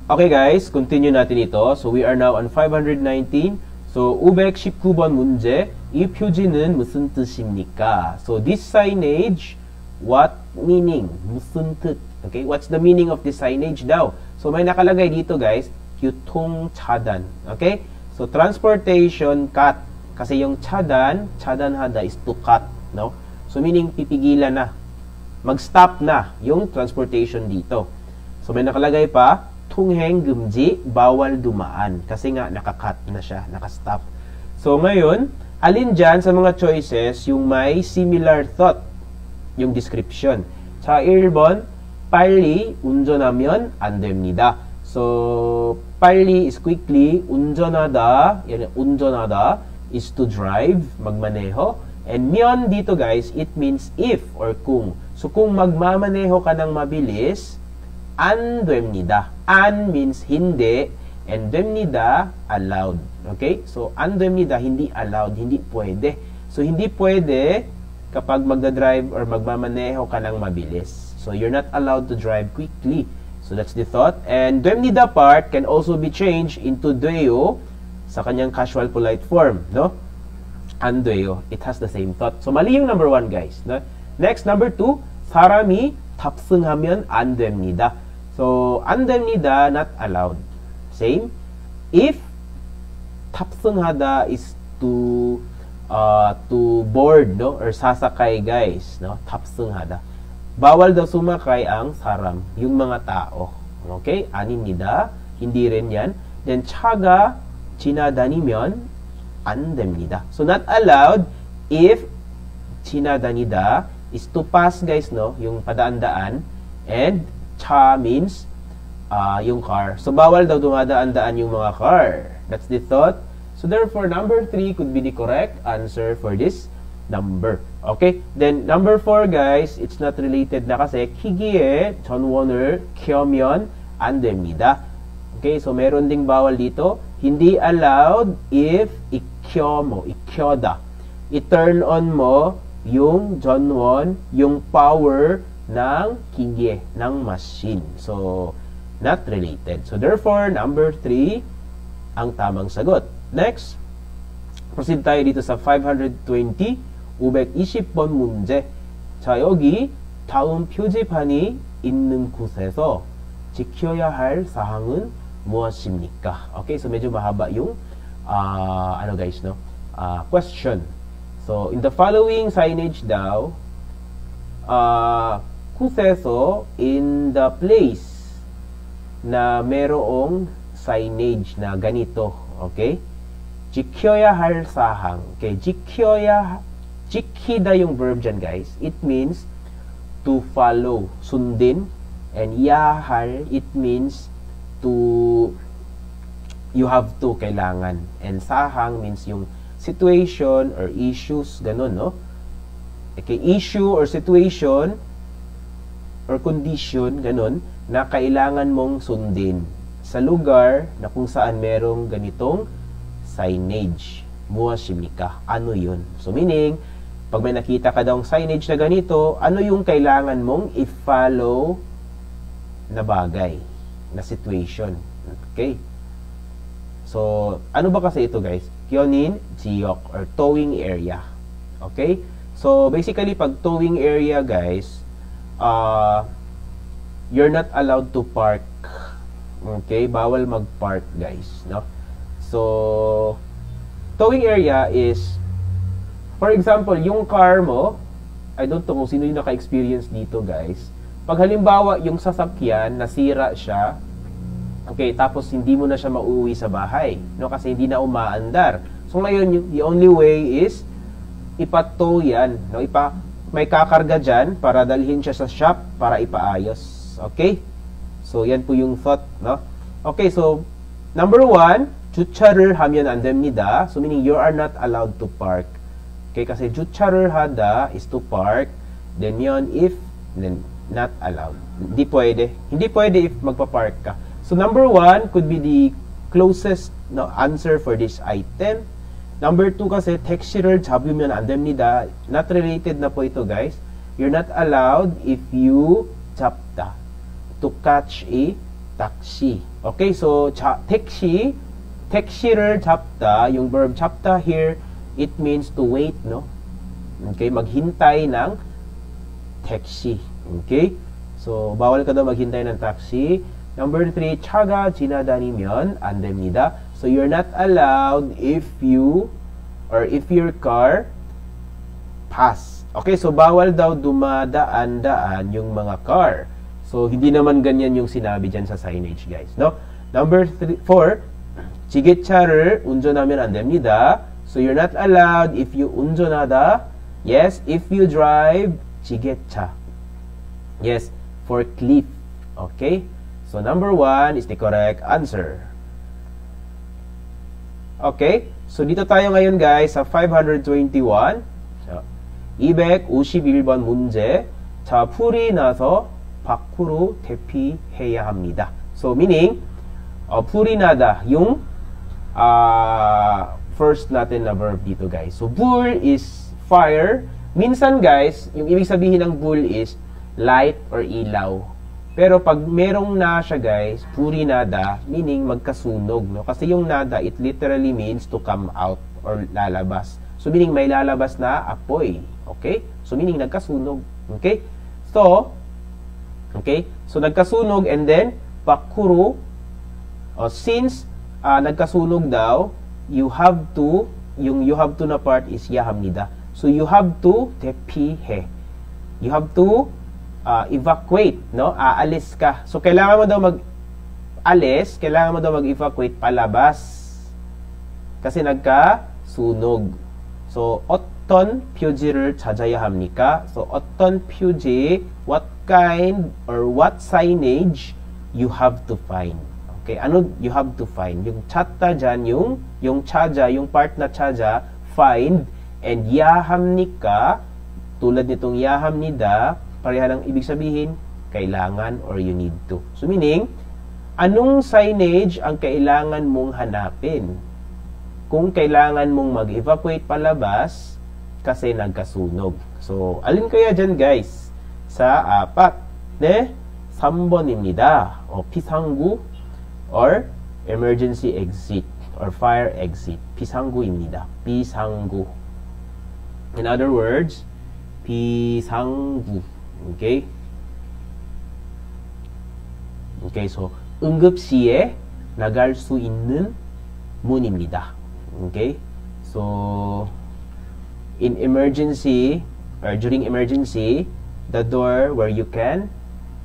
Okay guys, continue natin ito. So we are now on 519. So 519번 문제. 이 표지는 무슨 뜻입니까? So this signage, what meaning? 무슨 뜻? Okay, what's the meaning of this signage daw? So may nakalagay dito guys, 교통차단. Okay? So transportation cut. Kasi yung 차단하다 is to cut, no? So meaning pipigilan na. Mag-stop na yung transportation dito. So may nakalagay pa, 통행 금지, bawal dumaan. Kasi nga, nakakat na siya, nakastop. So, ngayon, alin dyan sa mga choices yung may similar thought, yung description. Sa 1번, 빨리 운전하면 안 됩니다. So, 빨리 is quickly, 운전하다, yan, 운전하다 is to drive, magmaneho. And 면 dito guys, it means if or kung. So, kung magmamaneho ka ng mabilis, 안 됩니다. 안 means hindi, and 됩니다, allowed. Okay? So, 안 됩니다, hindi allowed, hindi pwede. So, hindi pwede kapag magdadrive or magmamaneho ka ng mabilis. So, you're not allowed to drive quickly. So, that's the thought. And 됩니다 part can also be changed into 돼요 sa kanyang casual polite form. No? 안 돼요. It has the same thought. So, mali yung number 1, guys. No? Next, number 2, 사람이 탑승하면 안 됩니다. So, 안 됩니다, not allowed. Same. If 탑승하다 is to board, no? Or sasakay, guys, no? 탑승하다. Bawal daw sumakay ang 사람, yung mga tao. Okay? 아닙니다. Hindi rin yan. Then, 차가 지나다니면 안 됩니다. So, not allowed if 지나다니다 is to pass, guys, no? Yung padaan-daan. And 차 means yung car. So, bawal daw dumadaan-daan yung mga car. That's the thought. So, therefore, number 3 could be the correct answer for this number. Okay? Then, number 4, guys, it's not related na kasi 기기에 전원을 켜면 안 됩니다. Okay? So, meron ding bawal dito. Hindi allowed if ikyo mo, ikyoda. I-turn on mo yung 전원, yung power ng 기계, ng machine. So, not related. So, therefore, number 3 ang tamang sagot. Next, proceed tayo dito sa 520, 520번 문제. 자, 여기 다음 표지판이 있는 곳에서 지켜야 할 사항은 무엇입니까? Okay, so medyo mahaba yung ano guys, no? Question. So, in the following signage daw, 곳에서 in the place na merong signage na ganito, okay? 지켜야 할 사항. Okay, 지키다 yung verb dyan, guys. It means to follow, sundin. And 야할, it means to, you have to, kailangan. And sahang means yung situation or issues, ganun, no? Okay, issue or situation or condition, ganun, na kailangan mong sundin sa lugar na kung saan merong ganitong signage. 무엇입니까? Ano yun? So, meaning, pag may nakita ka daw signage na ganito, ano yung kailangan mong i-follow na bagay, na situation. Okay? So, ano ba kasi ito, guys? Kyonin, jiyok, or towing area. Okay? So, basically, pag towing area, guys, you're not allowed to park. Okay? Bawal mag-park, guys. No? So, towing area is, for example, yung car mo, I don't know kung sino yung naka-experience dito, guys. Pag halimbawa, yung sasakyan, nasira siya, okay, tapos hindi mo na siya mauwi sa bahay, no? Kasi hindi na umaandar. So, ngayon, the only way is, ipa-tow yan, no? May kakarga dyan para dalhin siya sa shop para ipaayos. Okay? So, yan po yung thought, no? Okay, so, number 1, 주차를 하면 안 됩니다. So, meaning you are not allowed to park. Okay, kasi 주차를 하다 is to park. Then yun, if, then not allowed. Hindi pwede. Hindi pwede if magpa-park ka. So, number 1 could be the closest answer for this item. Number 2 kasi, 택시를 잡으면 안 됩니다. Not related na po ito, guys. You're not allowed if you 잡다. To catch a taxi. Okay, so taxi를 잡다, yung verb 잡다 here, it means to wait, no? Okay, maghintay ng taxi. Okay? So, bawal ka daw maghintay ng taxi. Number 3, 차가 지나다니면 안 됩니다. So, you're not allowed if your car pass. Okay, so bawal daw dumadaan-daan yung mga car. So, hindi naman ganyan yung sinabi dyan sa signage, guys. No? Number 4, 지게차를 운전하면 안 됩니다. So, you're not allowed if you 운전하다. Yes, if you drive, 지게차. Yes, forklift. Okay? So, number 1 is the correct answer. Okay? So, dito tayo ngayon, guys, sa 521. So, 251번 문제. 자, 풀이 나서 밖으로 대피해야 합니다. So, meaning, 풀이 나다, yung first natin na verb dito, guys. So, 불 is fire. Minsan, guys, yung ibig sabihin ng 불 is light or ilaw. Pero pag merong na siya, guys, puri nada, meaning magkasunog, no? Kasi yung nada, it literally means to come out or lalabas. So, meaning may lalabas na apoy. Okay? So, meaning nagkasunog. Okay? So, nagkasunog and then, pakuro, since nagkasunog daw, you have to na part is yahamnida. So, you have to tepihe. You have to evacuate, no? Aalis ka. So, kailangan mo daw mag-alis, kailangan mo daw mag-evacuate palabas. Kasi nagkasunog. So, 어떤 표지를 찾아야 합니까? So, 어떤 표지, what kind or what signage you have to find. Okay, ano you have to find? Yung 찾다 dyan, yung 찾아, yung part na 찾아, find, and yahamnika, tulad nitong yahamnida, pareha ng ibig sabihin, kailangan or you need to. So meaning, anong signage ang kailangan mong hanapin? Kung kailangan mong mag-evacuate palabas kasi nagkasunog. So, alin kaya dyan, guys? Sa 4, ne? 3번입니다. 피상구 or emergency exit or fire exit. 피상구입니다. 피상구. In other words, 비상구. Okay? Okay, so 응급시에 나갈 수 있는 문입니다. Okay? So in emergency or during emergency, the door where you can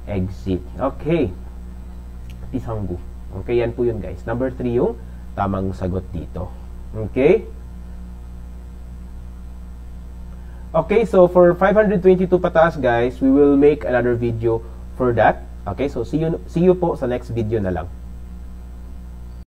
exit. Okay. Pisanggu. Okay, yan po yun, guys. Number 3 yung tamang sagot dito. Okay? Okay, so for 522 pataas, guys, we will make another video for that. Okay, so see you po sa next video na lang.